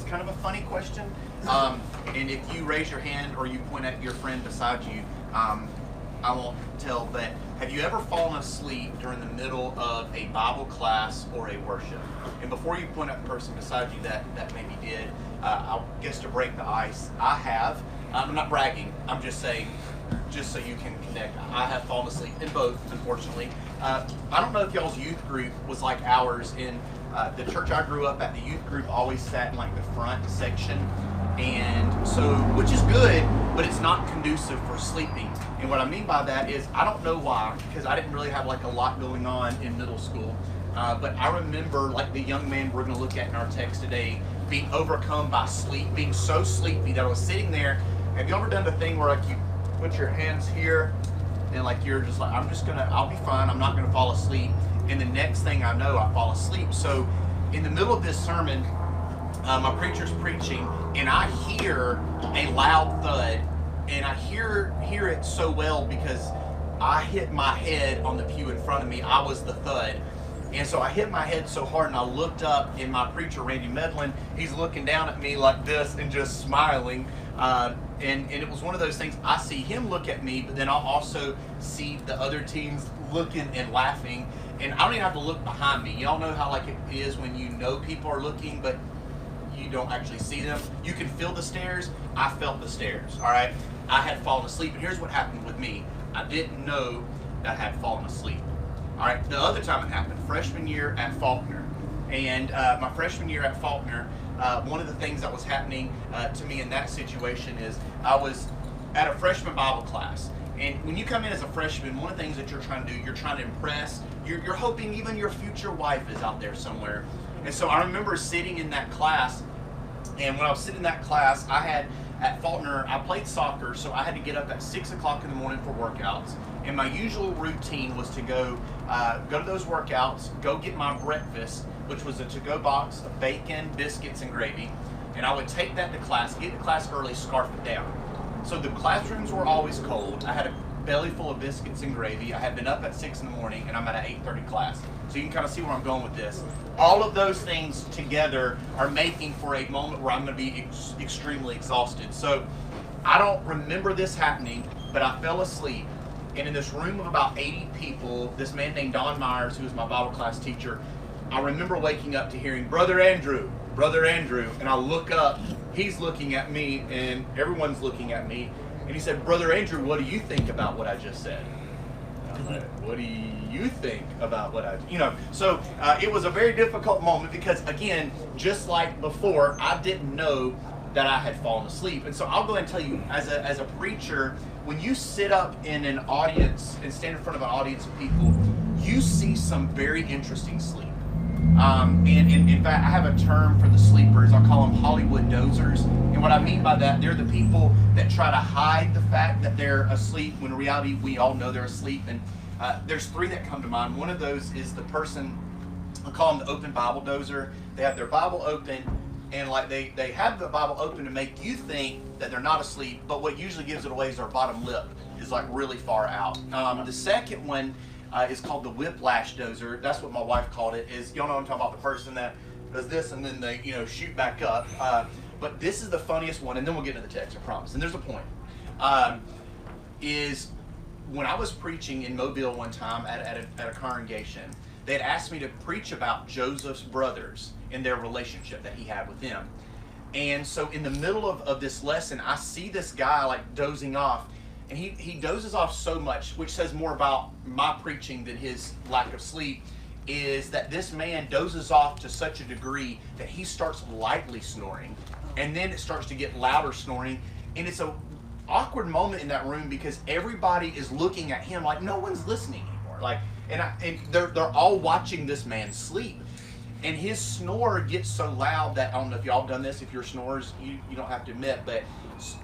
kind of a funny question. And if you raise your hand or you point at your friend beside you, I won't tell, but have you ever fallen asleep during the middle of a Bible class or a worship? And before you point at the person beside you that maybe did, I guess to break the ice, I have. I'm not bragging. I'm just saying, just so you can connect. I have fallen asleep in both, unfortunately. I don't know if y'all's youth group was like ours. In the church I grew up at, the youth group always sat in like the front section. And so, which is good, but it's not conducive for sleeping. And what I mean by that is, I don't know why, because I didn't really have like a lot going on in middle school. But I remember, like the young man we're going to look at in our text today, being overcome by sleep, being so sleepy that I was sitting there. Have you ever done the thing where like you put your hands here and like you're just like, I'll be fine, I'm not gonna fall asleep. And the next thing I know, I fall asleep. So in the middle of this sermon, my preacher's preaching, and I hear a loud thud, and I hear it so well because I hit my head on the pew in front of me. I was the thud. And so I hit my head so hard, and I looked up, and my preacher, Randy Medlin, he's looking down at me like this and just smiling. And it was one of those things, I see him look at me, but then I'll also see the other teams looking and laughing. And I don't even have to look behind me. Y'all know how like it is when you know people are looking, but you don't actually see them. You can feel the stares. I felt the stares, all right? I had fallen asleep, and here's what happened with me. I didn't know that I had fallen asleep. All right, the other time it happened, freshman year at Faulkner. And my freshman year at Faulkner, one of the things that was happening to me in that situation is I was at a freshman Bible class. And when you come in as a freshman, one of the things that you're trying to do, you're trying to impress. You're hoping even your future wife is out there somewhere. And so I remember sitting in that class, and when I was sitting in that class, I had, at Faulkner, I played soccer, so I had to get up at 6 o'clock in the morning for workouts. And my usual routine was to go to those workouts, go get my breakfast, which was a to-go box of bacon, biscuits, and gravy. And I would take that to class, get to class early, scarf it down. So the classrooms were always cold. I had a belly full of biscuits and gravy. I had been up at 6 in the morning, and I'm at an 8:30 class. So you can kind of see where I'm going with this. All of those things together are making for a moment where I'm going to be extremely exhausted. So I don't remember this happening, but I fell asleep. And in this room of about 80 people, this man named Don Myers, who was my Bible class teacher, I remember waking up to hearing, Brother Andrew, and I look up, he's looking at me, and everyone's looking at me, and he said, Brother Andrew, what do you think about what I just said? And I'm like, what do you think about what I, so it was a very difficult moment because, again, just like before, I didn't know that I had fallen asleep. And so I'll go ahead and tell you, as a preacher, when you sit up in an audience and stand in front of an audience of people, you see some very interesting sleep. And in fact, I have a term for the sleepers. I call them Hollywood dozers. And what I mean by that, they're the people that try to hide the fact that they're asleep when in reality we all know they're asleep. And there's three that come to mind. One of those is the person, I call them the open Bible dozer. They have their Bible open, and like they have the Bible open to make you think that they're not asleep, but what usually gives it away is their bottom lip is like really far out. The second one is called the whiplash dozer. That's what my wife called it. Is, y'all know what I'm talking about, the person that does this and then they shoot back up. But this is the funniest one, and then we'll get into the text, I promise. And there's a point. Is when I was preaching in Mobile one time at a congregation, they had asked me to preach about Joseph's brothers and their relationship that he had with them. And so in the middle of this lesson, I see this guy like dozing off, and he dozes off so much, which says more about my preaching than his lack of sleep, is that this man dozes off to such a degree that he starts lightly snoring, and then it starts to get louder snoring, and it's a awkward moment in that room because everybody is looking at him like no one's listening anymore. Like, and they're all watching this man sleep. And his snore gets so loud that, I don't know if y'all have done this, if you're snorers, you don't have to admit, but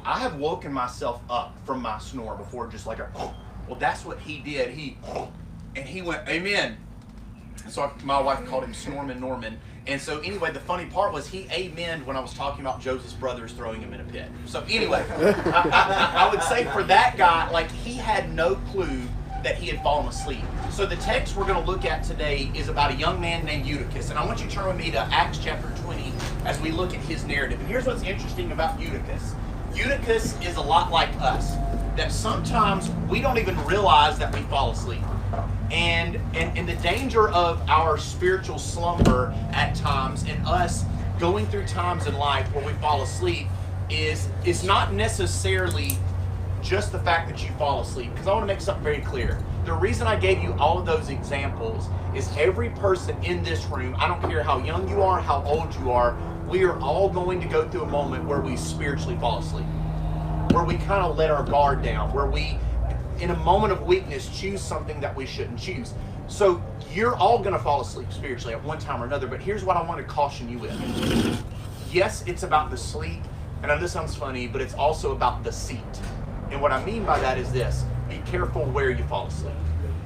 I have woken myself up from my snore before, just like well, that's what he did. He went, amen. So my wife called him Snorman Norman. And so anyway, the funny part was he amened when I was talking about Joseph's brothers throwing him in a pit. So anyway, I would say for that guy, like he had no clue that he had fallen asleep. So the text we're going to look at today is about a young man named Eutychus. And I want you to turn with me to Acts chapter 20 as we look at his narrative. And here's what's interesting about Eutychus. Eutychus is a lot like us, that sometimes we don't even realize that we fall asleep. And the danger of our spiritual slumber at times and us going through times in life where we fall asleep is not necessarily just the fact that you fall asleep. Because I want to make something very clear. The reason I gave you all of those examples is every person in this room, I don't care how young you are, how old you are, we are all going to go through a moment where we spiritually fall asleep. Where we kind of let our guard down. Where we, in a moment of weakness, choose something that we shouldn't choose. So you're all going to fall asleep spiritually at one time or another. But here's what I want to caution you with. Yes, it's about the sleep. And I know this sounds funny, but it's also about the seat. And what I mean by that is this. Be careful where you fall asleep.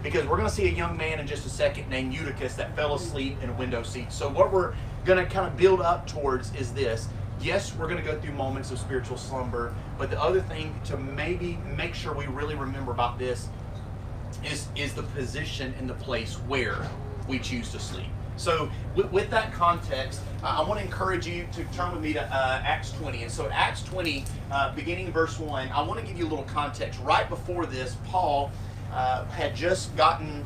Because we're going to see a young man in just a second named Eutychus that fell asleep in a window seat. So what we're going to kind of build up towards is this. Yes, we're going to go through moments of spiritual slumber. But the other thing to maybe make sure we really remember about this is the position and the place where we choose to sleep. So with that context, I want to encourage you to turn with me to Acts 20. And so Acts 20, beginning verse 1, I want to give you a little context. Right before this, Paul had just gotten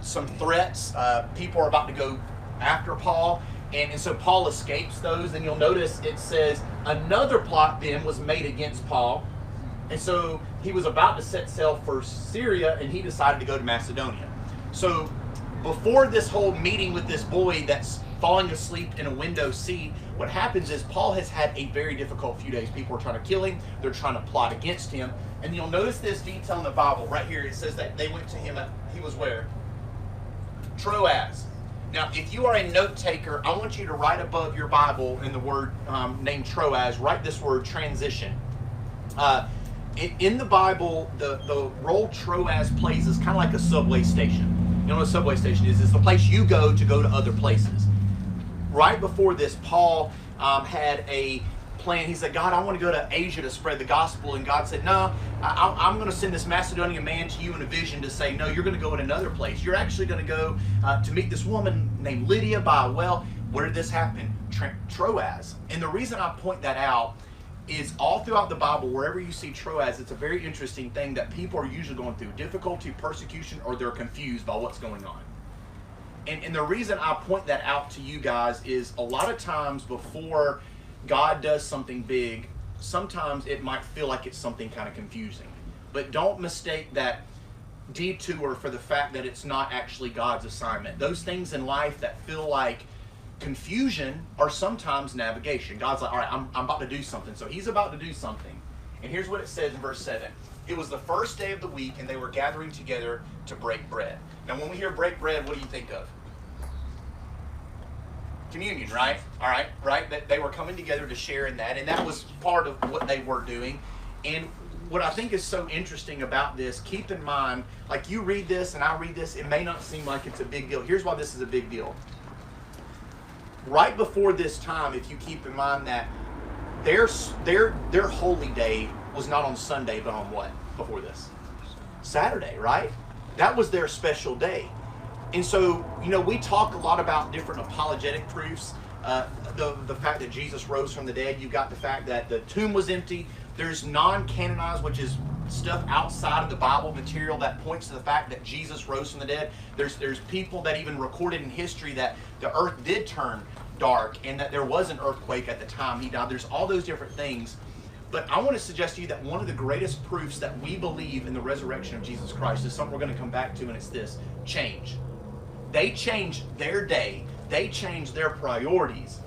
some threats. People are about to go after Paul. And so Paul escapes those. And you'll notice it says, another plot then was made against Paul. And so he was about to set sail for Syria, and he decided to go to Macedonia. So before this whole meeting with this boy that's falling asleep in a window seat, what happens is Paul has had a very difficult few days. People are trying to kill him. They're trying to plot against him. And you'll notice this detail in the Bible. Right here, it says that they went to him he was where? Troas. Now, if you are a note taker, I want you to write above your Bible in the word named Troas, write this word transition. In the Bible, the role Troas plays is kind of like a subway station. You know what a subway station is? It's the place you go to other places. Right before this, Paul had a plan. He said, God, I want to go to Asia to spread the gospel. And God said, no, I'm going to send this Macedonian man to you in a vision to say, no, you're going to go in another place. You're actually going to go to meet this woman named Lydia by a well. Where did this happen? Troas. And the reason I point that out is all throughout the Bible, wherever you see Troas, it's a very interesting thing that people are usually going through difficulty, persecution, or they're confused by what's going on. And the reason I point that out to you guys is a lot of times before God does something big, sometimes it might feel like it's something kind of confusing. But don't mistake that detour for the fact that it's not actually God's assignment. Those things in life that feel like confusion are sometimes navigation. God's like, all right, I'm about to do something. So he's about to do something. And here's what it says in verse 7. It was the first day of the week, and they were gathering together to break bread. Now, when we hear break bread, what do you think of? Communion, right? All right, right? That they were coming together to share in that, and that was part of what they were doing. And what I think is so interesting about this, keep in mind, like you read this and I read this, it may not seem like it's a big deal. Here's why this is a big deal. Right before this time, if you keep in mind that their holy day was not on Sunday, but on what before this? Saturday, right? That was their special day. And so, you know, we talk a lot about different apologetic proofs. The fact that Jesus rose from the dead. You've got the fact that the tomb was empty. There's non-canonized, which is stuff outside of the Bible material that points to the fact that Jesus rose from the dead. There's people that even recorded in history that the earth did turn dark and that there was an earthquake at the time he died. There's all those different things. But I want to suggest to you that one of the greatest proofs that we believe in the resurrection of Jesus Christ is something we're going to come back to, and it's this: change. They changed their day. They changed their priorities.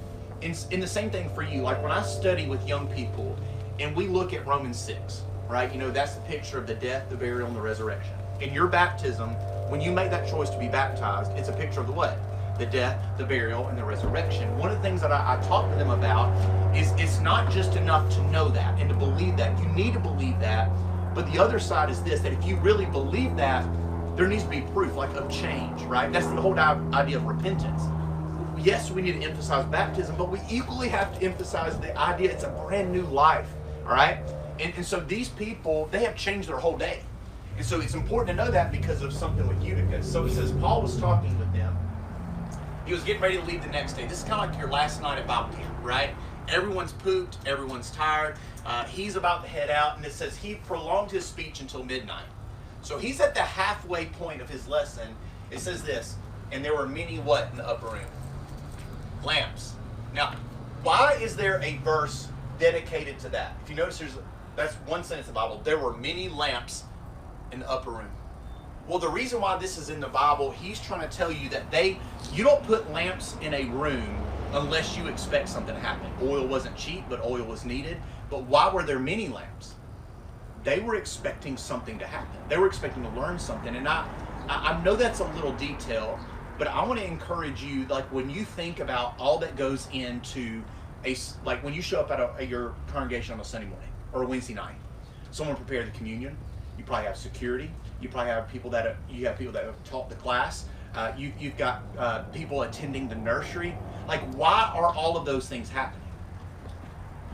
And the same thing for you. Like when I study with young people and we look at Romans 6, right? You know, that's the picture of the death, the burial, and the resurrection. In your baptism, when you make that choice to be baptized, it's a picture of the what? The death, the burial, and the resurrection. One of the things that I talk to them about is it's not just enough to know that and to believe that. You need to believe that. But the other side is this, that if you really believe that, there needs to be proof, like of change, right? That's the whole idea of repentance. Yes, we need to emphasize baptism, but we equally have to emphasize the idea it's a brand new life, all right? And so these people, they have changed their whole day. And so it's important to know that because of something with Eutychus. So it says Paul was talking with them. He was getting ready to leave the next day. This is kind of like your last night at Bible camp, right? Everyone's pooped. Everyone's tired. He's about to head out. And it says he prolonged his speech until midnight. So he's at the halfway point of his lesson. It says this, and there were many what in the upper room? Lamps. Now, why is there a verse dedicated to that? If you notice, that's one sentence in the Bible. There were many lamps in the upper room. Well, the reason why this is in the Bible, he's trying to tell you that you don't put lamps in a room unless you expect something to happen. Oil wasn't cheap, but oil was needed. But why were there many lamps? They were expecting something to happen. They were expecting to learn something. And I know that's a little detail, but I want to encourage you, like when you think about all that goes into like when you show up at your congregation on a Sunday morning or a Wednesday night, someone prepared the communion. You probably have security. You probably have people that have taught the class. You've got people attending the nursery. Like, why are all of those things happening?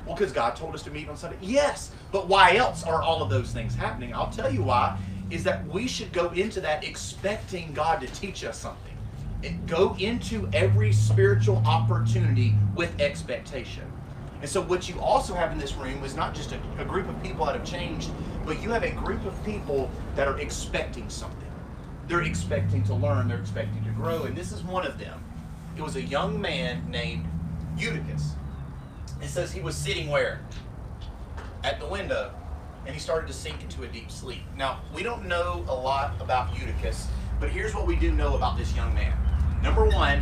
Well, because God told us to meet on Sunday. Yes, but why else are all of those things happening? I'll tell you why. Is that we should go into that expecting God to teach us something. Go into every spiritual opportunity with expectation. And so what you also have in this room is not just a group of people that have changed, but you have a group of people that are expecting something. They're expecting to learn. They're expecting to grow. And this is one of them. It was a young man named Eutychus. It says he was sitting where? At the window. And he started to sink into a deep sleep. Now, we don't know a lot about Eutychus, but here's what we do know about this young man. Number one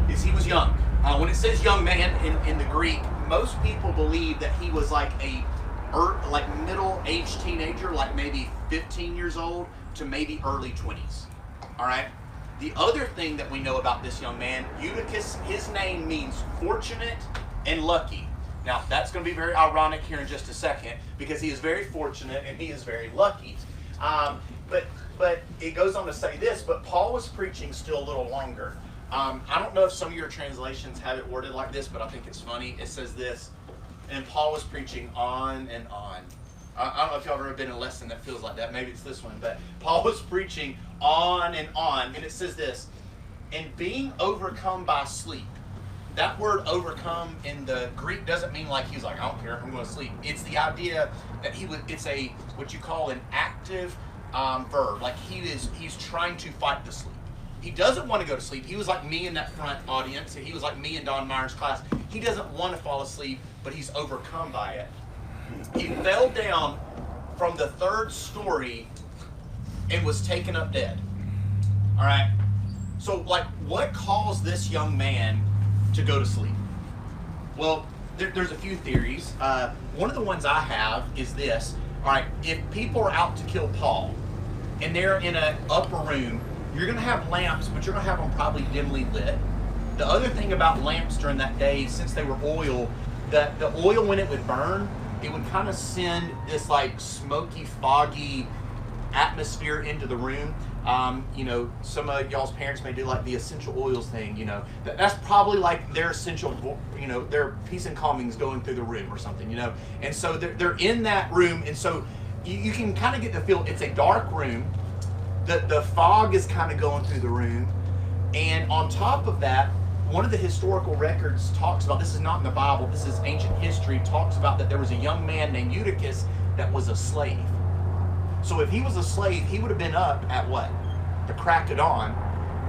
is he was young. When it says young man in the Greek, most people believe that he was like middle-aged teenager, like maybe 15 years old to maybe early 20s. All right? The other thing that we know about this young man, Eutychus, his name means fortunate and lucky. Now, that's going to be very ironic here in just a second because he is very fortunate and he is very lucky. But it goes on to say this, but Paul was preaching still a little longer. I don't know if some of your translations have it worded like this, but I think it's funny. It says this, and Paul was preaching on and on. I don't know if y'all have ever been in a lesson that feels like that. Maybe it's this one, but Paul was preaching on, and it says this, and being overcome by sleep. That word overcome in the Greek doesn't mean like he's like, I don't care, I'm going to sleep. It's the idea that it's what you call an active verb. Like he's trying to fight the sleep. He doesn't want to go to sleep. He was like me in that front audience. He was like me in Don Meyer's class. He doesn't want to fall asleep, but he's overcome by it. He fell down from the third story and was taken up dead. All right? So, like, what caused this young man to go to sleep? Well, there's a few theories. One of the ones I have is this. All right, if people are out to kill Paul and they're in an upper room, you're going to have lamps, but you're going to have them probably dimly lit. The other thing about lamps during that day, since they were oil, the oil, when it would burn, it would kind of send this like smoky, foggy atmosphere into the room. Some of y'all's parents may do like the essential oils thing, that's probably like their essential, their peace and calming's going through the room or something, and so they're in that room, and so you can kind of get the feel it's a dark room. The fog is kind of going through the room, and on top of that, one of the historical records talks about, this is not in the Bible, this is ancient history, talks about that there was a young man named Eutychus that was a slave. So if he was a slave, he would have been up at what? The crack of dawn,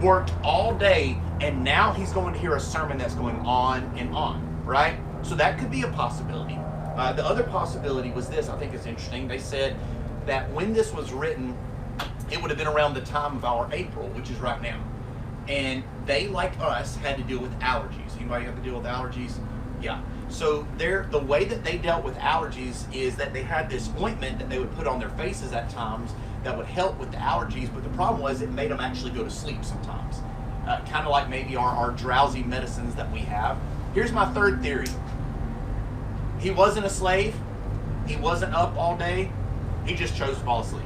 worked all day, and now he's going to hear a sermon that's going on and on, right? So that could be a possibility. The other possibility was this, I think it's interesting. They said that when this was written, it would have been around the time of our April, which is right now. And they, like us, had to deal with allergies. Anybody have to deal with allergies? Yeah. So the way that they dealt with allergies is that they had this ointment that they would put on their faces at times that would help with the allergies, but the problem was it made them actually go to sleep sometimes. Kind of like maybe our drowsy medicines that we have. Here's my third theory. He wasn't a slave. He wasn't up all day. He just chose to fall asleep.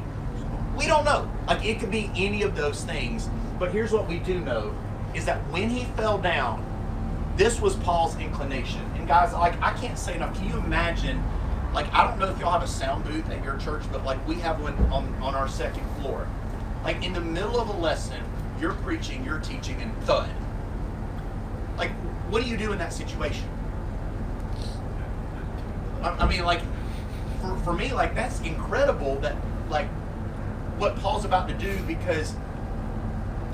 We don't know. Like, it could be any of those things. But here's what we do know, is that when he fell down, this was Paul's inclination. And guys, like, I can't say enough. Can you imagine Like, I don't know if y'all have a sound booth at your church, but like we have one on our second floor. Like in the middle of a lesson, you're preaching, you're teaching, and thud. Like, what do you do in that situation? I mean, like, for me, like, that's incredible that, like, what Paul's about to do, because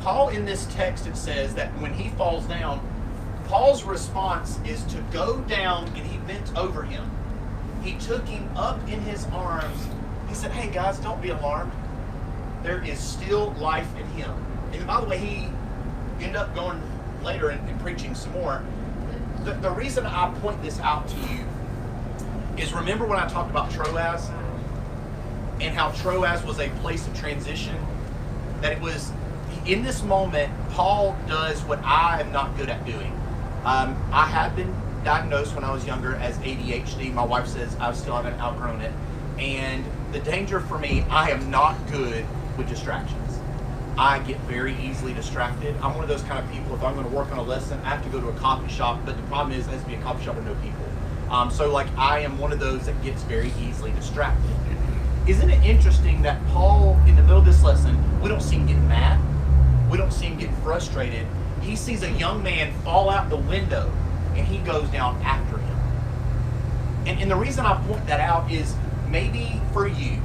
Paul, in this text, it says that when he falls down, Paul's response is to go down, and he bent over him. He took him up in his arms. He said, hey, guys, don't be alarmed. There is still life in him. And by the way, he ended up going later and preaching some more. The reason I point this out to you is, remember when I talked about Troas and how Troas was a place of transition? That it was, in this moment, Paul does what I am not good at doing. I have been diagnosed when I was younger as ADHD. My wife says I still haven't outgrown it. And the danger for me, I am not good with distractions. I get very easily distracted. I'm one of those kind of people, if I'm going to work on a lesson, I have to go to a coffee shop, but the problem is it has to be a coffee shop with no people. So like, I am one of those that gets very easily distracted. Isn't it interesting that Paul, in the middle of this lesson, we don't see him get mad. We don't see him get frustrated. He sees a young man fall out the window, and he goes down after him. And the reason I point that out is, maybe for you,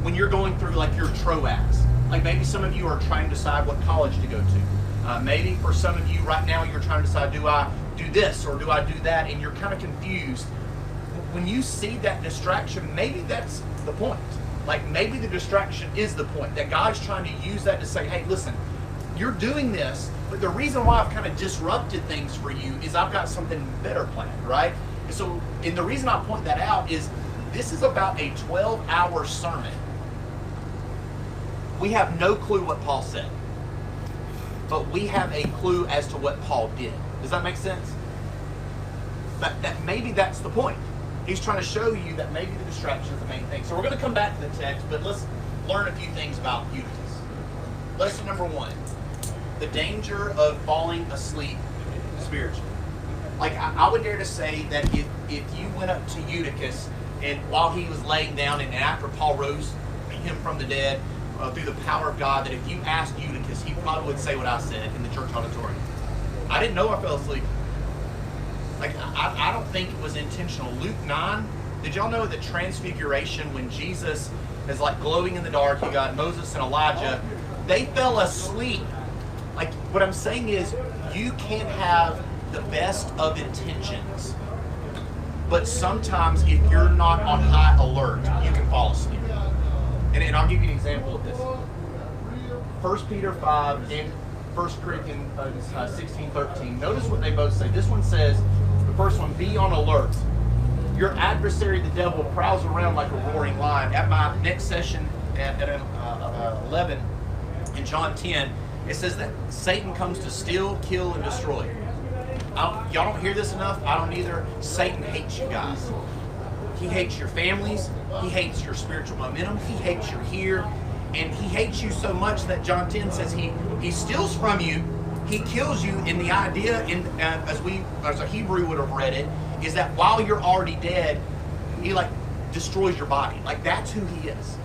when you're going through like your Troas, like maybe some of you are trying to decide what college to go to. Maybe for some of you right now, you're trying to decide, do I do this or do I do that? And you're kind of confused. When you see that distraction, maybe that's the point. Like, maybe the distraction is the point, that God's trying to use that to say, hey, listen, you're doing this, but the reason why I've kind of disrupted things for you is I've got something better planned, right? And the reason I point that out is, this is about a 12-hour sermon. We have no clue what Paul said, but we have a clue as to what Paul did. Does that make sense? That maybe that's the point. He's trying to show you that maybe the distraction is the main thing. So we're going to come back to the text, but let's learn a few things about Eutychus. Lesson number 1, the danger of falling asleep spiritually. Like, I would dare to say that if you went up to Eutychus, and while he was laying down, and after Paul rose him from the dead through the power of God, that if you asked Eutychus, he probably would say what I said in the church auditorium. I didn't know I fell asleep. Like, I don't think it was intentional. Luke 9, did y'all know the transfiguration, when Jesus is like glowing in the dark, you got Moses and Elijah, they fell asleep. Like, what I'm saying is, you can have the best of intentions, but sometimes if you're not on high alert, you can fall asleep. And I'll give you an example of this. 1 Peter 5 and 1 Corinthians 16:13. Notice what they both say. This one says, the first one, be on alert. Your adversary, the devil, prowls around like a roaring lion. At my next session at 11 in John 10, it says that Satan comes to steal, kill, and destroy. Y'all don't hear this enough. I don't either. Satan hates you guys. He hates your families. He hates your spiritual momentum. He hates your here. And he hates you so much that John 10 says he steals from you. He kills you. And the idea, as a Hebrew would have read it, is that while you're already dead, he like destroys your body. Like, that's who he is.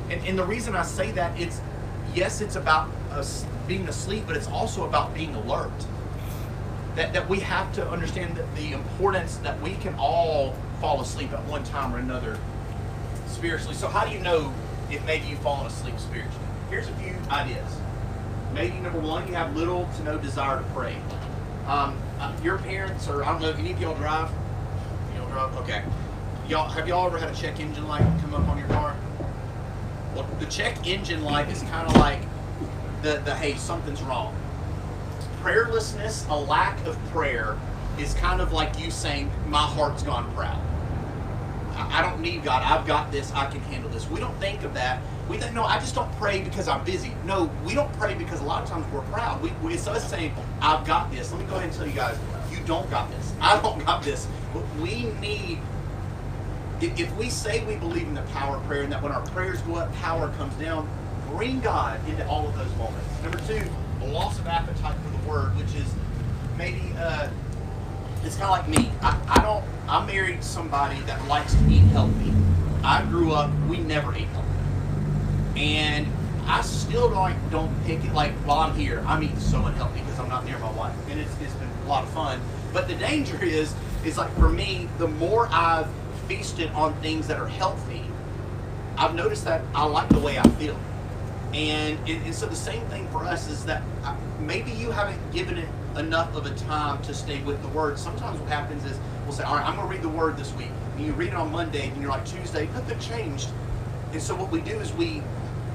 And the reason I say that, it's about us being asleep, but it's also about being alert. That we have to understand that the importance that we can all fall asleep at one time or another spiritually. So how do you know if maybe you've fallen asleep spiritually? Here's a few ideas. Maybe number 1, you have little to no desire to pray. Your parents, or I don't know, any of y'all drive? You don't drive? Okay. Have y'all ever had a check engine light come up on your car? Well, the check engine light is kind of like the hey, something's wrong. Prayerlessness, a lack of prayer, is kind of like you saying, my heart's gone proud. I don't need God. I've got this. I can handle this. We don't think of that. We think, no, I just don't pray because I'm busy. No, we don't pray because a lot of times we're proud. It's us saying, I've got this. Let me go ahead and tell you guys, you don't got this. I don't got this. But we need, if we say we believe in the power of prayer, and that when our prayers go up, power comes down, bring God into all of those moments. Number 2, a loss of appetite for the word, which is maybe it's kind of like me. I married somebody that likes to eat healthy. I grew up, we never ate healthy. And I still don't pick it, like while I'm here, I'm eating so unhealthy because I'm not near my wife. And it's been a lot of fun. But the danger is like for me, the more I've feasted on things that are healthy, I've noticed that I like the way I feel. And so the same thing for us is that maybe you haven't given it enough of a time to stay with the Word. Sometimes what happens is we'll say, all right, I'm going to read the Word this week. And you read it on Monday, and you're like, Tuesday, nothing changed. And so what we do is we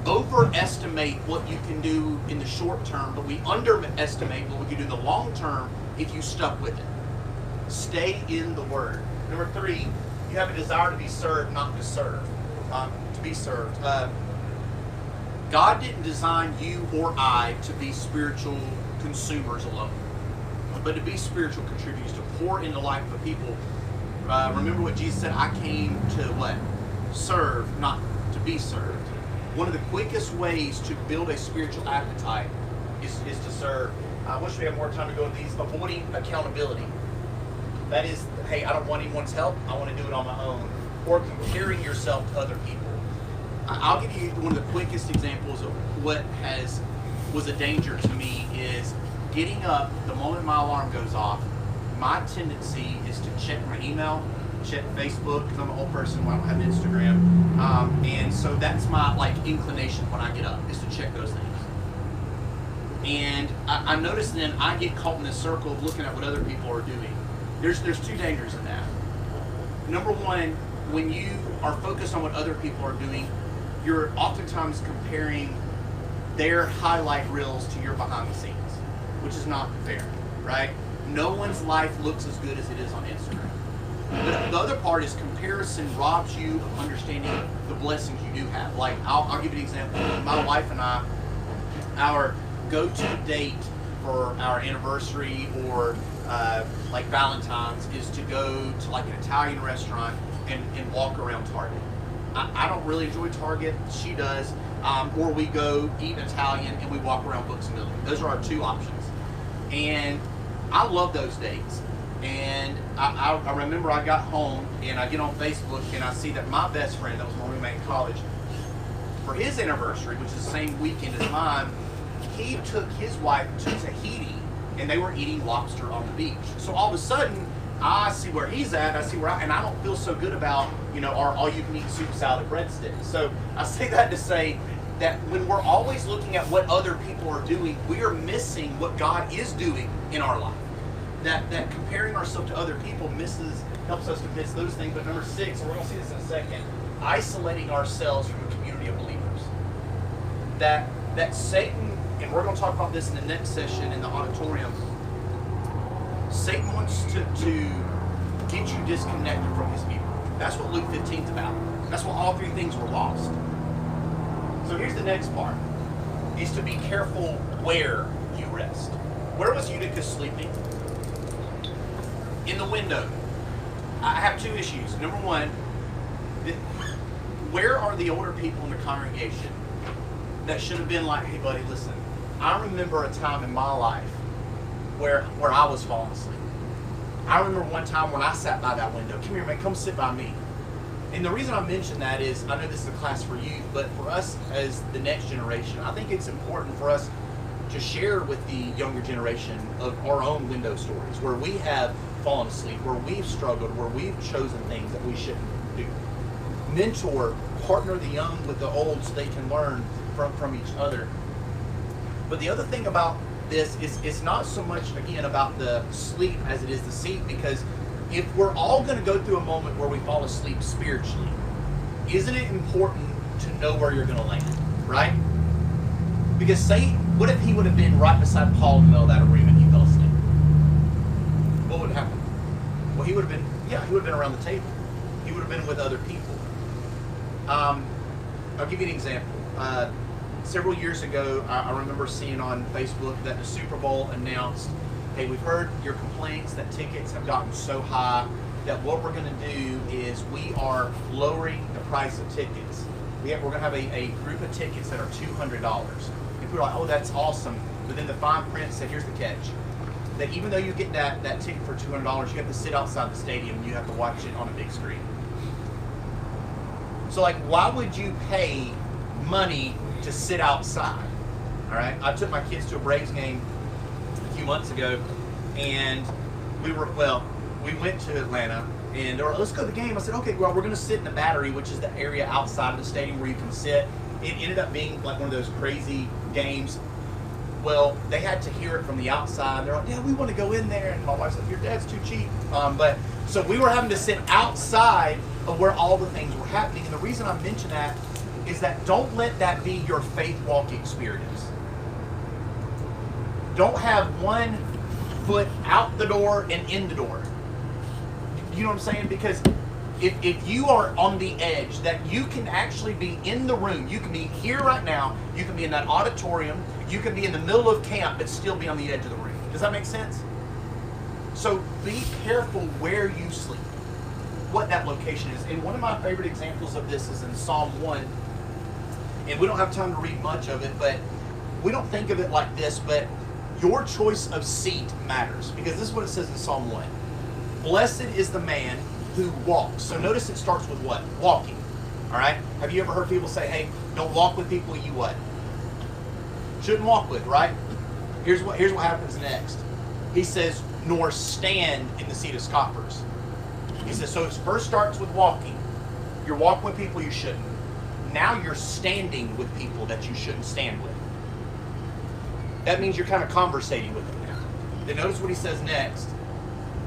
overestimate what you can do in the short term, but we underestimate what we can do in the long term if you stuck with it. Stay in the Word. Number 3, you have a desire to be served, not to serve. To be served. God didn't design you or I to be spiritual consumers alone, but to be spiritual contributors, to pour into the life of people. Remember what Jesus said, I came to what? Serve, not to be served. One of the quickest ways to build a spiritual appetite is to serve. I wish we had more time to go into these. Avoiding accountability. That is, hey, I don't want anyone's help. I want to do it on my own. Or comparing yourself to other people. I'll give you one of the quickest examples of what was a danger to me is getting up the moment my alarm goes off. My tendency is to check my email, check Facebook, because I'm an old person, I don't have Instagram. And so that's my inclination when I get up, is to check those things. And I notice then I get caught in this circle of looking at what other people are doing. There's 2 dangers in that. Number 1, when you are focused on what other people are doing, you're oftentimes comparing their highlight reels to your behind the scenes, which is not fair, right? No one's life looks as good as it is on Instagram. But the other part is comparison robs you of understanding the blessings you do have. Like, I'll give you an example. My wife and I, our go-to date for our anniversary or like Valentine's is to go to like an Italian restaurant and walk around Target. I don't really enjoy Target. She does. Or we go eat Italian and we walk around Books A Million. Those are our 2 options. And I love those dates. And I remember I got home and I get on Facebook and I see that my best friend, that was my roommate in college, for his anniversary, which is the same weekend as mine, he took his wife to Tahiti and they were eating lobster on the beach. So all of a sudden, I see where he's at, and I don't feel so good about, our all-you-can-eat soup, salad, breadsticks. So I say that to say that when we're always looking at what other people are doing, we are missing what God is doing in our life. That comparing ourselves to other people helps us to miss those things. But number 6, and we're going to see this in a second, isolating ourselves from a community of believers. That Satan, and we're going to talk about this in the next session in the auditorium, Satan wants to get you disconnected from his people. That's what Luke 15 is about. That's why all 3 things were lost. So here's the next part, is to be careful where you rest. Where was Eutychus sleeping? In the window. I have 2 issues. Number 1, where are the older people in the congregation that should have been like, hey buddy, listen, I remember a time in my life where I was falling asleep. I remember one time when I sat by that window. Come here, man, come sit by me. And the reason I mention that is, I know this is a class for youth, but for us as the next generation, I think it's important for us to share with the younger generation of our own window stories, where we have fallen asleep, where we've struggled, where we've chosen things that we shouldn't do. Mentor, partner the young with the old so they can learn from each other. But the other thing about this is it's not so much, again, about the sleep as it is the seat, because if we're all going to go through a moment where we fall asleep spiritually, isn't it important to know where you're going to land, right? Because what if he would have been right beside Paul in the middle of that arena and he fell asleep? What would happen? Well, he would have been around the table. He would have been with other people. I'll give you an example. Several years ago, I remember seeing on Facebook that the Super Bowl announced, hey, we've heard your complaints that tickets have gotten so high that what we're going to do is we are lowering the price of tickets. We're going to have a group of tickets that are $200. And people are like, oh, that's awesome. But then the fine print said, here's the catch. that even though you get that ticket for $200, you have to sit outside the stadium and you have to watch it on a big screen. So like, why would you pay money to sit outside? All right, I took my kids to a Braves game a few months ago, and we went to Atlanta, and they were, let's go to the game. I said, okay, well, we're going to sit in the Battery, which is the area outside of the stadium where you can sit. It ended up being like one of those crazy games. Well, they had to hear it from the outside. They're like, yeah, we want to go in there. And my wife said, your dad's too cheap. So we were having to sit outside of where all the things were happening. And the reason I mention that is that don't let that be your faith walk experience. Don't have one foot out the door and in the door. You know what I'm saying? Because if you are on the edge, that you can actually be in the room, you can be here right now, you can be in that auditorium, you can be in the middle of camp, but still be on the edge of the room. Does that make sense? So be careful where you sleep, what that location is. And one of my favorite examples of this is in Psalm 1. And we don't have time to read much of it, but we don't think of it like this, but your choice of seat matters. Because this is what it says in Psalm 1. Blessed is the man who walks. So notice it starts with what? Walking. All right? Have you ever heard people say, hey, don't walk with people you what? Shouldn't walk with, right? Here's what happens next. He says, nor stand in the seat of scoffers. He says, so it first starts with walking. You're walking with people you shouldn't. Now you're standing with people that you shouldn't stand with. That means you're kind of conversating with them now. Then notice what he says next.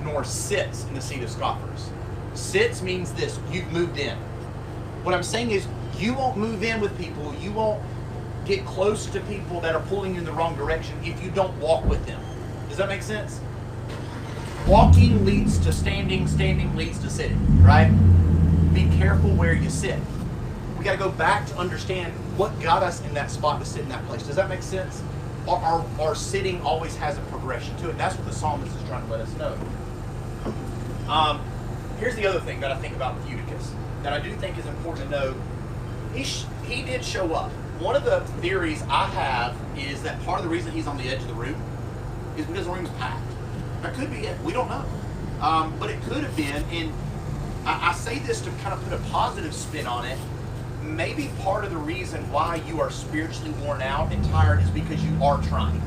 Nor sits in the seat of scoffers. Sits means this, you've moved in. What I'm saying is, you won't move in with people, you won't get close to people that are pulling you in the wrong direction if you don't walk with them. Does that make sense? Walking leads to standing, standing leads to sitting, right? Be careful where you sit. We got to go back to understand what got us in that spot to sit in that place. Does that make sense? Our sitting always has a progression to it. That's what the psalmist is trying to let us know. Here's the other thing that I think about with Eutychus that I do think is important to know. He did show up. One of the theories I have is that part of the reason he's on the edge of the room is because the room's packed. That could be it. We don't know. But it could have been. And I say this to kind of put a positive spin on it. Maybe part of the reason why you are spiritually worn out and tired is because you are trying.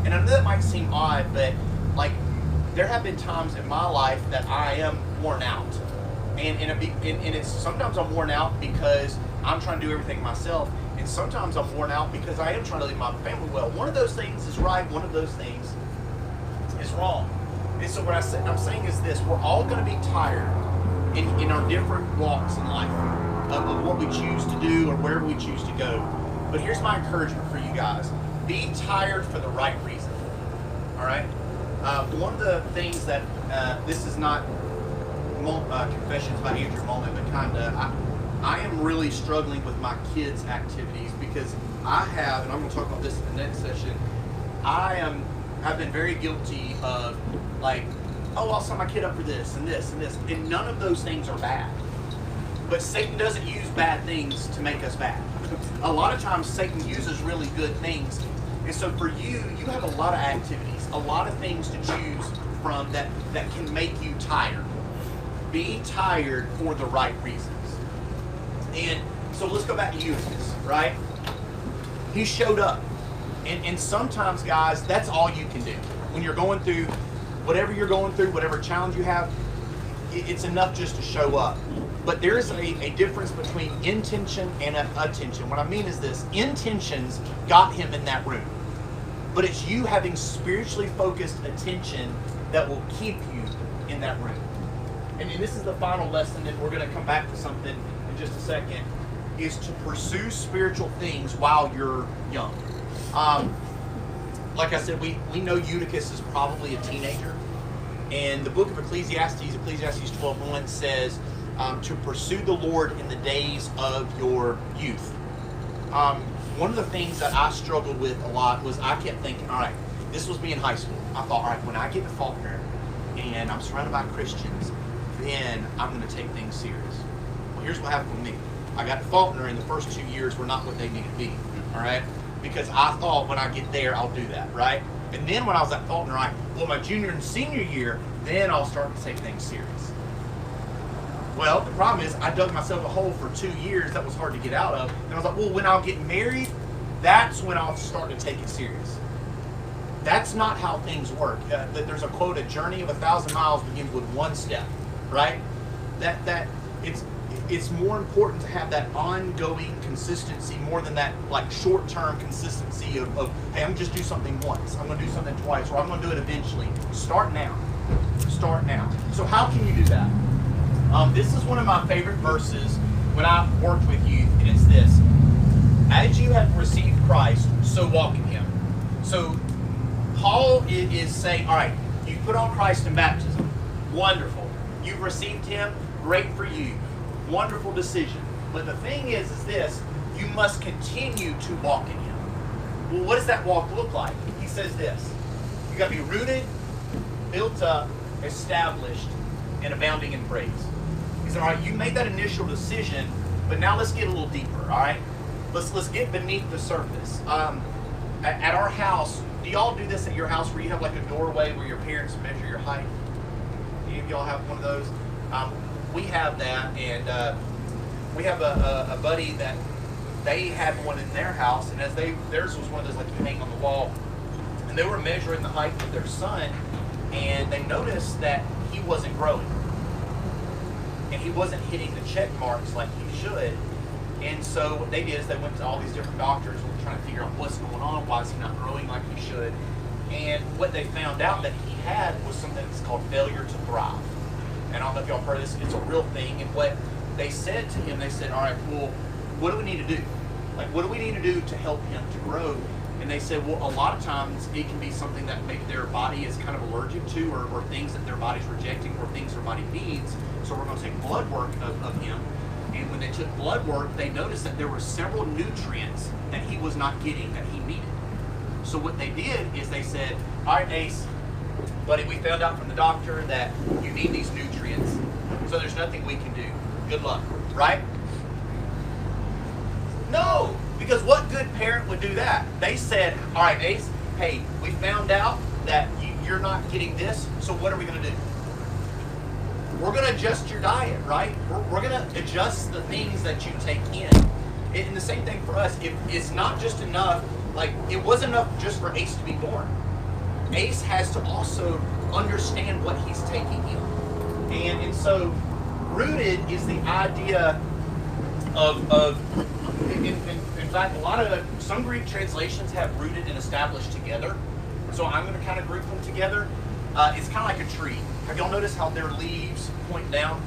And I know that might seem odd, but like there have been times in my life that I am worn out. And it's sometimes I'm worn out because I'm trying to do everything myself. And sometimes I'm worn out because I am trying to leave my family well. One of those things is right, one of those things is wrong. And so what I'm saying is this, we're all going to be tired in our different walks in life of what we choose to do or wherever we choose to go. But here's my encouragement for you guys. Be tired for the right reason. All right? One of the things that, this is not confessions by Andrew moment, but kind of, I am really struggling with my kids' activities because I have, and I'm going to talk about this in the next session, I've been very guilty of like, oh, I'll sign my kid up for this and this and this, and none of those things are bad. But Satan doesn't use bad things to make us bad. A lot of times Satan uses really good things. And so for you, you have a lot of activities, a lot of things to choose from that can make you tired. Be tired for the right reasons. And so let's go back to Eutychus, right? He showed up. And sometimes, guys, that's all you can do. When you're going through whatever you're going through, whatever challenge you have, it's enough just to show up. But there is a difference between intention and attention. What I mean is this. Intentions got him in that room. But it's you having spiritually focused attention that will keep you in that room. And this is the final lesson that we're going to come back to something in just a second, is to pursue spiritual things while you're young. Like I said, we know Eutychus is probably a teenager. And the book of Ecclesiastes 12:1 says to pursue the Lord in the days of your youth. One of the things that I struggled with a lot was I kept thinking, all right, this was me in high school. I thought, all right, when I get to Faulkner and I'm surrounded by Christians, then I'm going to take things serious. Well, here's what happened with me. I got to Faulkner and the first 2 years were not what they needed to be, all right? because I thought when I get there, I'll do that, right? And then when I was at Fulton, right, well, my junior and senior year, then I'll start to take things serious. Well, the problem is I dug myself a hole for 2 years that was hard to get out of. And I was like, well, when I'll get married, that's when I'll start to take it serious. That's not how things work. There's a quote, a journey of 1,000 miles begins with one step, right? That it's more important to have that ongoing consistency more than that like short-term consistency of hey, I'm gonna just do something once, I'm gonna do something twice, or I'm gonna do it eventually. Start now. Start now. So how can you do that? This is one of my favorite verses when I worked with youth, and it's this: as you have received Christ, so walk in him. So Paul is saying, all right, you put on Christ in baptism. Wonderful. You've received him. Great for you. Wonderful decision. But the thing is this: you must continue to walk in him. Well, what does that walk look like? He says this: you got to be rooted, built up, established, and abounding in praise. He said, all right, you made that initial decision, but now let's get a little deeper, all right? Let's get beneath the surface. At our house, do y'all do this at your house where you have like a doorway where your parents measure your height? Any of y'all have one of those? We have that, and we have a buddy that they had one in their house, and theirs was one of those like you hang on the wall, and they were measuring the height of their son, and they noticed that he wasn't growing, and he wasn't hitting the check marks like he should. And so what they did is they went to all these different doctors and were trying to figure out what's going on, why is he not growing like he should. And what they found out that he had was something that's called failure to thrive. And I don't know if y'all heard this, it's a real thing. And what they said to him, they said, all right, well, what do we need to do? Like, what do we need to do to help him to grow? And they said, well, a lot of times it can be something that maybe their body is kind of allergic to, or things that their body's rejecting, or things their body needs. So we're going to take blood work of him. And when they took blood work, they noticed that there were several nutrients that he was not getting that he needed. So what they did is they said, all right, Ace, buddy, we found out from the doctor that you need these nutrients, so there's nothing we can do. Good luck, right? No, because what good parent would do that? They said, all right, Ace, hey, we found out that you're not getting this, so what are we going to do? We're going to adjust your diet, right? We're going to adjust the things that you take in. And the same thing for us. It's not just enough, like, it wasn't enough just for Ace to be born. Ace has to also understand what he's taking in. And so, rooted is the idea of in fact, some Greek translations have rooted and established together. So I'm going to kind of group them together. It's kind of like a tree. Have y'all noticed how their leaves point down?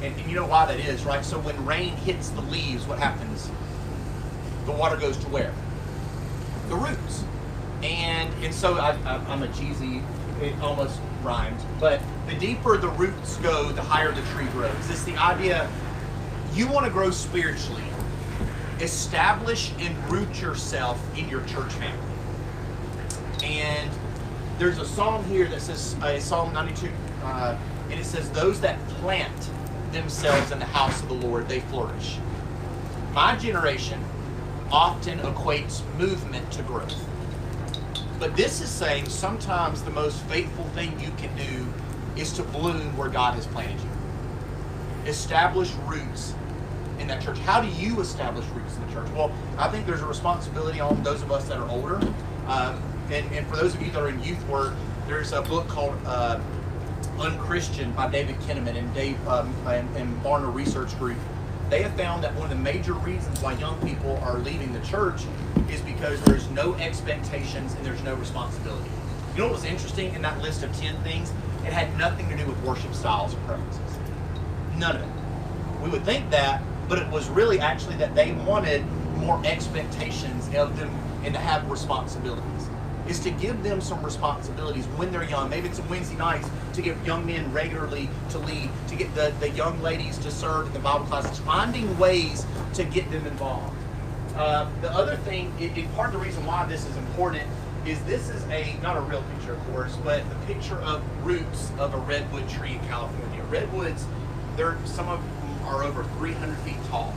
And you know why that is, right? So when rain hits the leaves, what happens? The water goes to where? The roots. And so I'm a cheesy, it almost rhymes, but the deeper the roots go, the higher the tree grows. It's the idea, you want to grow spiritually, establish and root yourself in your church family. And there's a song here that says, Psalm 92, and it says, those that plant themselves in the house of the Lord, they flourish. My generation often equates movement to growth. But this is saying sometimes the most faithful thing you can do is to bloom where God has planted you. Establish roots in that church. How do you establish roots in the church? Well, I think there's a responsibility on those of us that are older. And for those of you that are in youth work, there's a book called Unchristian by David Kinnaman and and Barna Research Group. They have found that one of the major reasons why young people are leaving the church is because there's no expectations and there's no responsibility. You know what was interesting in that list of 10 things? It had nothing to do with worship styles or preferences. None of it. We would think that, but it was really actually that they wanted more expectations of them and to have responsibilities. Is to give them some responsibilities when they're young. Maybe it's on Wednesday nights to get young men regularly to lead, to get the young ladies to serve in the Bible classes, finding ways to get them involved. The other thing, part of the reason why this is important is this is not a real picture, of course, but the picture of roots of a redwood tree in California. Redwoods, some of them are over 300 feet tall.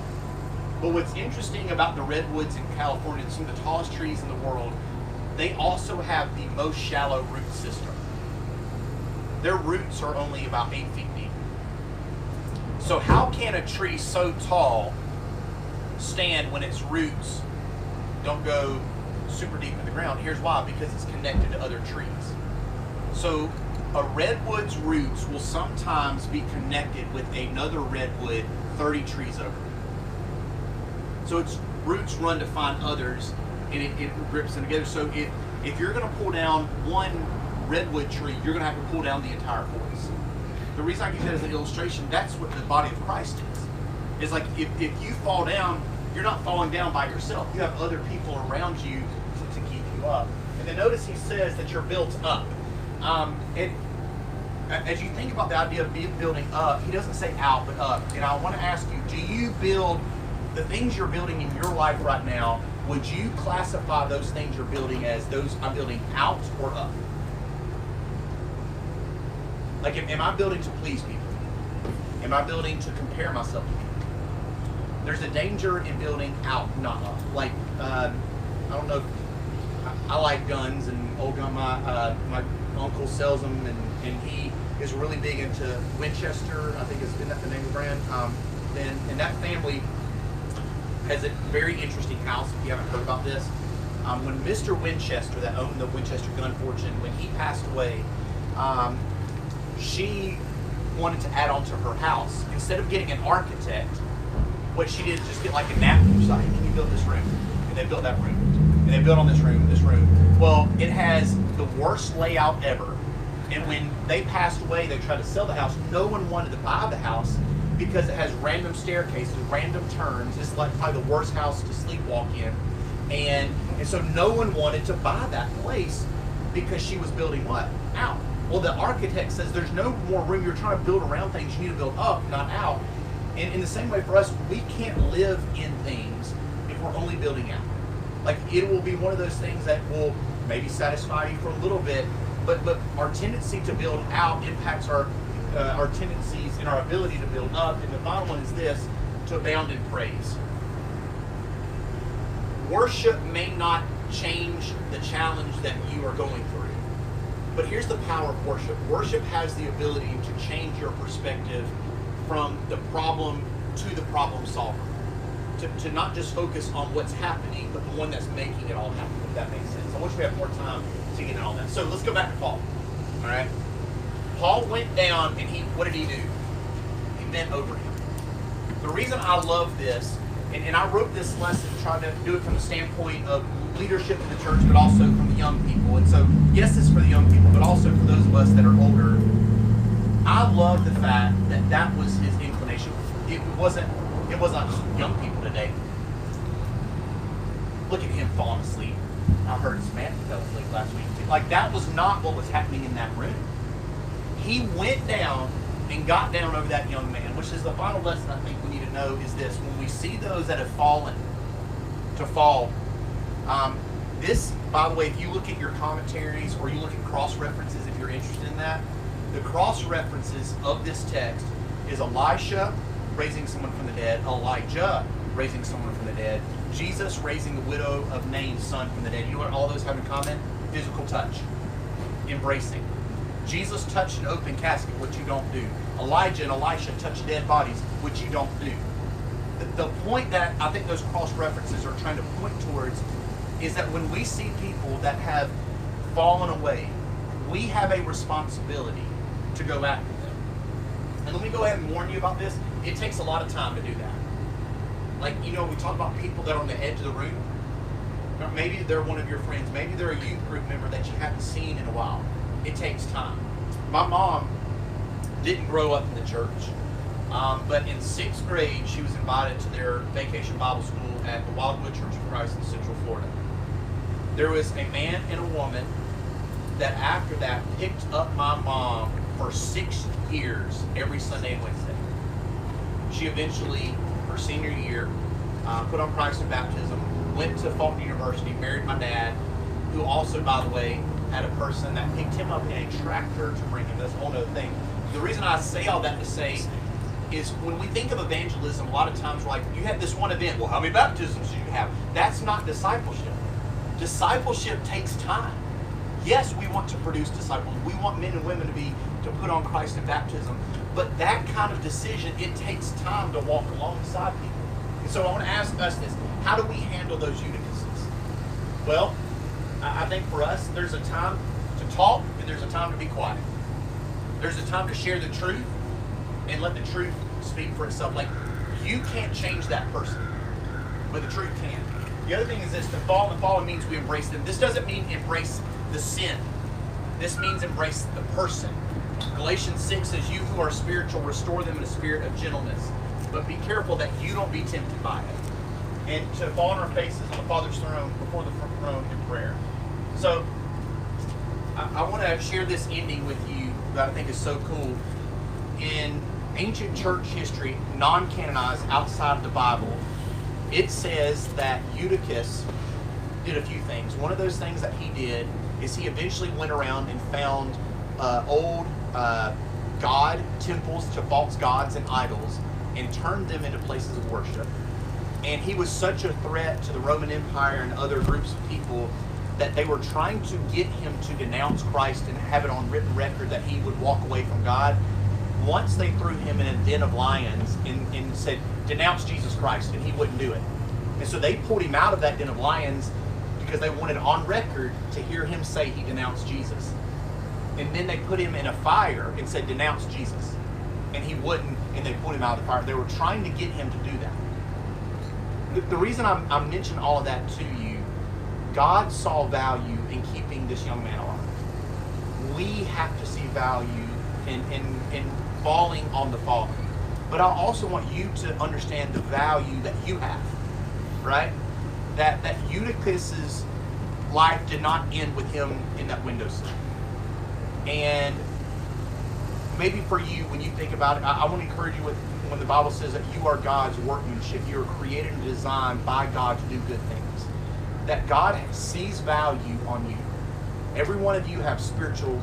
But what's interesting about the redwoods in California, some of the tallest trees in the world, they also have the most shallow root system. Their roots are only about 8 feet deep. So how can a tree so tall stand when its roots don't go super deep in the ground? Here's why: because it's connected to other trees. So a redwood's roots will sometimes be connected with another redwood 30 trees over. So its roots run to find others, and it grips them together. So if you're going to pull down one redwood tree, you're going to have to pull down the entire forest. The reason I give that as an illustration, that's what the body of Christ is. It's like if you fall down, you're not falling down by yourself. You have other people around you to keep you up. And then notice he says that you're built up. And as you think about the idea of building up, he doesn't say out, but up. And I want to ask you, do you build the things you're building in your life right now? Would you classify those things you're building as those I'm building out or up? Like, am I building to please people? Am I building to compare myself to people? There's a danger in building out, not up. Like, I don't know, I like guns, and old gun, my uncle sells them, and he is really big into Winchester, I think isn't that the name of the brand? And that family has a very interesting house, if you haven't heard about this. When Mr. Winchester, that owned the Winchester gun fortune, when he passed away, she wanted to add on to her house. Instead of getting an architect, what she did is just get like a napkin. She's like, hey, can you build this room? And they built that room. And they built on this room, this room. Well, it has the worst layout ever. And when they passed away, they tried to sell the house. No one wanted to buy the house because it has random staircases, random turns. It's like probably the worst house to sleepwalk in. And so no one wanted to buy that place because she was building what? Out. Well, the architect says there's no more room. You're trying to build around things. You need to build up, not out. And in the same way for us, we can't live in things if we're only building out. Like, it will be one of those things that will maybe satisfy you for a little bit, but our tendency to build out impacts our tendencies and our ability to build up. And the final one is this: to abound in praise. Worship may not change the challenge that you are going through. But here's the power of worship. Worship has the ability to change your perspective from the problem to the problem solver. To not just focus on what's happening, but the one that's making it all happen, if that makes sense. I wish we had more time to get into all that. So let's go back to Paul. All right? Paul went down, and what did he do? He bent over him. The reason I love this, and I wrote this lesson trying to do it from the standpoint of leadership in the church, but also from the young people. And so, yes, it's for the young people, but also for those of us that are older. I love the fact that that was his inclination. It wasn't young people today. Look at him falling asleep. I heard Samantha fell asleep last week too. Like, that was not what was happening in that room. He went down and got down over that young man, which is the final lesson I think we need to know is this: when we see those that have fallen to fall, this, by the way, if you look at your commentaries or you look at cross-references, if you're interested in that, the cross-references of this text is Elisha raising someone from the dead, Elijah raising someone from the dead, Jesus raising the widow of Nain's son from the dead. You know what all those have in common? Physical touch. Embracing. Jesus touched an open casket, which you don't do. Elijah and Elisha touched dead bodies, which you don't do. The point that I think those cross-references are trying to point towards is that when we see people that have fallen away, we have a responsibility to go after them. And let me go ahead and warn you about this. It takes a lot of time to do that. Like, you know, we talk about people that are on the edge of the room. Or maybe they're one of your friends. Maybe they're a youth group member that you haven't seen in a while. It takes time. My mom didn't grow up in the church, but in 6th grade, she was invited to their vacation Bible school at the Wildwood Church of Christ in Central Florida. There was a man and a woman that after that picked up my mom for 6 years every Sunday and Wednesday. She eventually, her senior year, put on Christ in baptism, went to Fulton University, married my dad, who also, by the way, had a person that picked him up in a tractor to bring him. That's a whole other thing. The reason I say all that to say, is when we think of evangelism, a lot of times we're like, you have this one event. Well, how many baptisms do you have? That's not discipleship. Discipleship takes time. Yes, we want to produce disciples. We want men and women to put on Christ in baptism. But that kind of decision, it takes time to walk alongside people. And so I want to ask us this. How do we handle those eutychuses? Well, I think for us, there's a time to talk and there's a time to be quiet. There's a time to share the truth and let the truth speak for itself. Like, you can't change that person, but the truth can. The other thing is this, the fall means we embrace them. This doesn't mean embrace the sin. This means embrace the person. Galatians 6 says, you who are spiritual, restore them in a spirit of gentleness. But be careful that you don't be tempted by it. And to fall on our faces on the Father's throne, before the throne in prayer. So, I want to share this ending with you that I think is so cool. In ancient church history, non-canonized outside of the Bible, it says that Eutychus did a few things. One of those things that he did is he eventually went around and found old god temples to false gods and idols and turned them into places of worship. And he was such a threat to the Roman Empire and other groups of people that they were trying to get him to denounce Christ and have it on written record that he would walk away from God. Once they threw him in a den of lions and said, denounce Jesus Christ, and he wouldn't do it. And so they pulled him out of that den of lions because they wanted on record to hear him say he denounced Jesus. And then they put him in a fire and said, denounce Jesus. And he wouldn't, and they pulled him out of the fire. They were trying to get him to do that. The reason I'm mentioning all of that to you, God saw value in keeping this young man alive. We have to see value in falling on the fallen. But I also want you to understand the value that you have, right? That Eutychus's life did not end with him in that windowsill. And maybe for you, when you think about it, I want to encourage you with when the Bible says that you are God's workmanship, you are created and designed by God to do good things. That God sees value on you. Every one of you have spiritual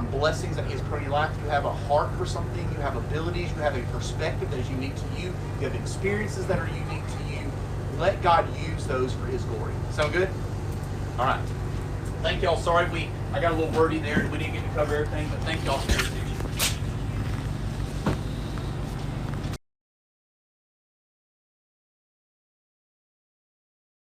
blessings that He has put in your life. You have a heart for something. You have abilities. You have a perspective that is unique to you. You have experiences that are unique to you. Let God use those for His glory. Sound good? All right. Thank y'all. Sorry I got a little wordy there and we didn't get to cover everything, but thank y'all for listening.